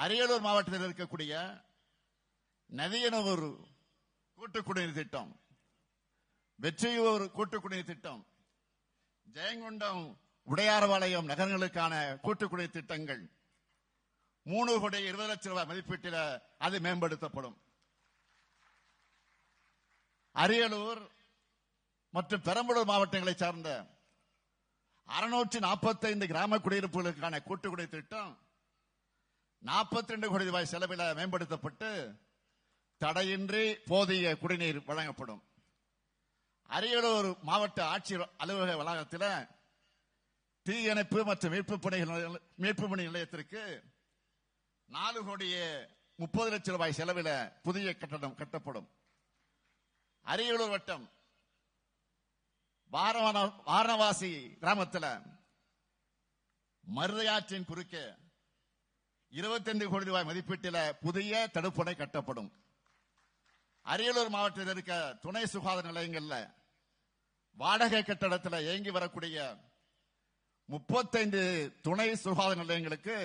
அரியலூர் மாவட்டத்தில் இருக்கக்கூடிய நதியனூர் கூட்டுக்குடிநீர் திட்டம், வெற்றியூர் கூட்டுக்குடிநீர் திட்டம், ஜெயங்கொண்டம் உடையார்பாளையம் நகரங்களுக்கான கூட்டுக்குடிநீர் திட்டங்கள் 3 கோடி 20 லட்சம் ரூபாய் மதிப்பீட்டில் அது மேம்படுத்தப்படும். அரியலூர் மற்றும் பெரம்பலூர் மாவட்டங்களை சார்ந்த 645 கிராம குடியிருப்புகளுக்கான கூட்டுக்குடிநீர் திட்டம் 42 கோடி ரூபாய் செலவில் மேம்படுத்தப்பட்டு தடையின்றி போதிய குடிநீர் வழங்கப்படும். அரியலூர் மாவட்ட ஆட்சியர் அலுவலக வளாகத்தில் தீயணைப்பு மற்றும் மீட்பு பணி நிலையத்திற்கு 4 கோடியே 30 லட்சம் ரூபாய் செலவில் புதிய கட்டடம் கட்டப்படும். அரியலூர் வட்டம் வாரணவாசி கிராமத்தில் மருதையாற்றின் குறுக்கே 25 கோடி ரூபாய் மதிப்பீட்டில் புதிய தடுப்பணை கட்டப்படும். அரியலூர் மாவட்டத்தில் இருக்க துணை சுகாதார நிலையங்களில் வாடகை கட்டடத்தில் இயங்கி வரக்கூடிய 35 துணை சுகாதார நிலையங்களுக்கு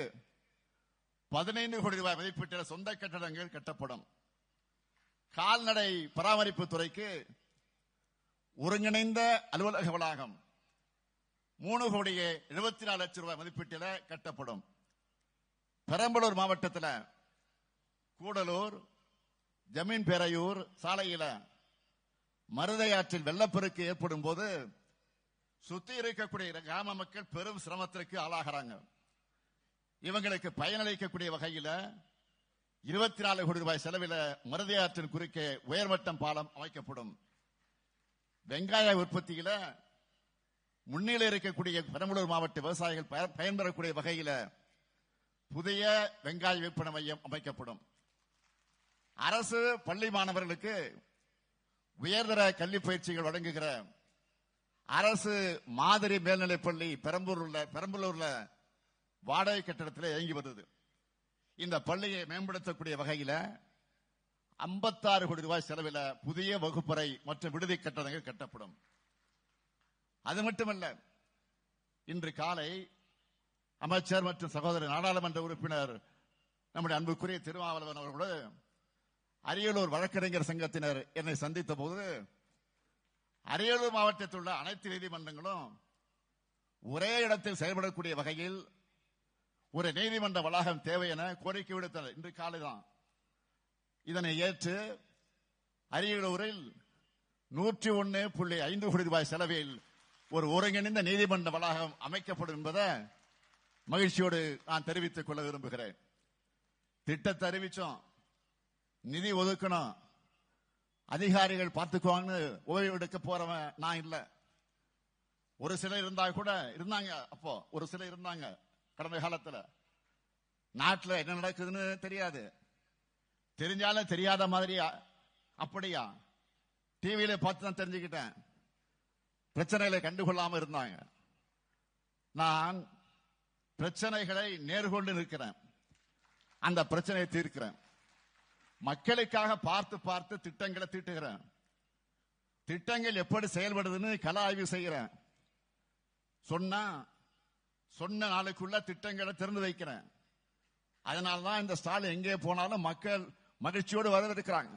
15 கோடி ரூபாய் மதிப்பீட்டில் சொந்த கட்டடங்கள் கட்டப்படும். கால்நடை பராமரிப்பு துறைக்கு ஒருங்கிணைந்த அலுவலக வளாகம் 3 கோடியே 74 லட்சம் ரூபாய் மதிப்பீட்டில் கட்டப்படும். பெரம்பலூர் மாவட்டத்தில் கூடலூர் ஜமீன் பேரையூர் சாலையில் மருதையாற்றில் வெள்ளப்பெருக்கு ஏற்படும் போது சுத்தி இருக்கக்கூடிய கிராம மக்கள் பெரும் சிரமத்திற்கு ஆளாகிறாங்க. இவங்களுக்கு பயனளிக்கக்கூடிய வகையில் 24 கோடி ரூபாய் செலவில் மருதையாற்றின் குறுக்கே உயர்மட்டம் பாலம் அமைக்கப்படும். வெங்காய உற்பத்தியில முன்னிலை இருக்கக்கூடிய பெரம்பலூர் மாவட்ட விவசாயிகள் பயன்பெறக்கூடிய வகையில் புதிய வெங்காய விற்பனை மையம் அமைக்கப்படும். அரசு பள்ளி மாணவர்களுக்கு உயர்தர கல்வி பயிற்சிகள் வழங்குகிற அரசு மாதிரி மேல்நிலைப்பள்ளி பெரம்பலூர்ல வாடகை கட்டடத்தில் இயங்கி வருது. இந்த பள்ளியை மேம்படுத்தக்கூடிய வகையில் 56 கோடி ரூபாய் செலவில் புதிய வகுப்பறை மற்றும் விடுதி கட்டடங்கள் கட்டப்படும். அது மட்டுமல்ல, இன்று காலை அமைச்சர் மற்றும் சகோதரர் நாடாளுமன்ற உறுப்பினர் நம்முடைய அன்புக்குரிய திருமாவளவன் அவர்களோடு அரியலூர் வழக்கறிஞர் சங்கத்தினர் என்னை சந்தித்த போது அரியலூர் மாவட்டத்தில் உள்ள அனைத்து நீதிமன்றங்களும் ஒரே இடத்தில் செயல்படக்கூடிய வகையில் ஒரு நீதிமன்ற வளாகம் தேவை என கோரிக்கை விடுத்தனர். இன்று காலை தான் இதனை ஏற்று அரியலூரில் 101.5 கோடி ரூபாய் செலவில் ஒரு ஒருங்கிணைந்த நீதிமன்ற வளாகம் அமைக்கப்படும் என்பதை மகிழ்ச்சியோடு நான் தெரிவித்துக் கொள்ள விரும்புகிறேன். திட்டத்தை அறிவிச்சோம், நிதி ஒதுக்கணும், அதிகாரிகள் பார்த்துக்குவாங்க, ஓய்வு எடுக்க போறவன் நான் இல்ல. ஒரு சிலர் இருந்தாங்க அப்போ ஒரு சிலர் இருந்தாங்க. கடந்த காலத்துல நாட்டில் என்ன நடக்குதுன்னு தெரியாது, தெரிஞ்சாலும் தெரியாத மாதிரி அப்படியா டிவியில பார்த்து தான் தெரிஞ்சுக்கிட்டேன். பிரச்சனைகளை கண்டுகொள்ளாம இருந்தாங்க. நான் பிரச்சனைகளை நேர்கொண்டு நிற்கிறேன், அந்த பிரச்சனையை தீர்க்கிறேன். மக்களுக்காக பார்த்து பார்த்து திட்டங்களை தீட்டுகிறேன். திட்டங்கள் எப்படி செயல்படுதுன்னு கள ஆய்வு செய்கிறேன். சொன்ன நாளுக்குள்ள திட்டங்களை திறந்து வைக்கிறேன். அதனால்தான் இந்த ஸ்டாலின் எங்கே போனாலும் மக்கள் மகிழ்ச்சியோடு வரவேற்கிறாங்க.